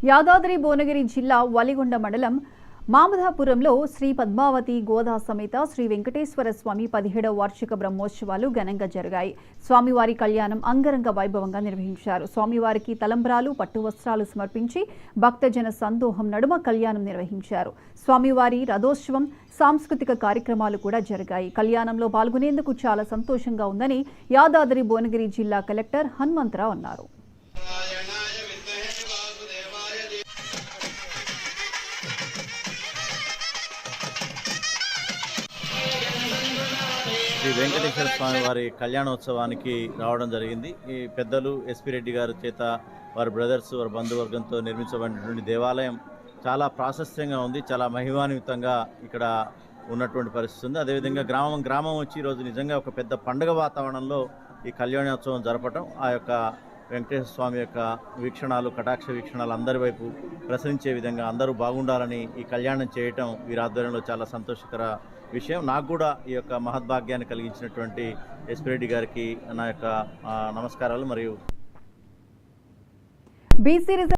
యాదాద్రి భువనగిరి జిల్లా వలిగొండ మండలం మామధాపురంలో శ్రీ పద్మావతి గోదా సమేత శ్రీ వెంకటేశ్వర స్వామి 17వ వార్షిక బ్రహ్మోత్సవాలు ఘనంగా జరిగాయి. స్వామివారి కళ్యాణం అంగరంగ వైభవంగా నిర్వహించారు. స్వామివారికి తలంబ్రాలు, పట్టు వస్త్రాలు సమర్పించి భక్తజన సందోహం నడుమ కళ్యాణం నిర్వహించారు. స్వామివారి రథోత్సవం, సాంస్కృతిక కార్యక్రమాలు కూడా జరిగాయి. కళ్యాణంలో పాల్గొనేందుకు చాలా సంతోషంగా ఉందని యాదాద్రి భువనగిరి జిల్లా కలెక్టర్ హనుమంతరావు అన్నారు. శ్రీ వెంకటేశ్వర స్వామి వారి కళ్యాణోత్సవానికి రావడం జరిగింది. ఈ పెద్దలు ఎస్పీ రెడ్డి గారి చేత వారి బ్రదర్స్, వారి బంధువర్గంతో నిర్మించబడినటువంటి దేవాలయం చాలా ప్రాశస్త్యంగా ఉంది. చాలా మహిమాన్వితంగా ఇక్కడ ఉన్నటువంటి పరిస్థితి ఉంది. అదేవిధంగా గ్రామం వచ్చి ఈరోజు నిజంగా ఒక పెద్ద పండుగ వాతావరణంలో ఈ కళ్యాణోత్సవం జరపటం, ఆ యొక్క వెంకటేశ్వర స్వామి యొక్క వీక్షణాలు, కటాక్ష వీక్షణాలు అందరి వైపు ప్రసరించే విధంగా అందరూ బాగుండాలని ఈ కళ్యాణం చేయటం వీరి ఆధ్వర్యంలో చాలా సంతోషకర విషయం. నాకు కూడా ఈ యొక్క మహద్భాగ్యాన్ని కలిగించినటువంటి ఎస్పీ రెడ్డి గారికి నా యొక్క నమస్కారాలు. మరియు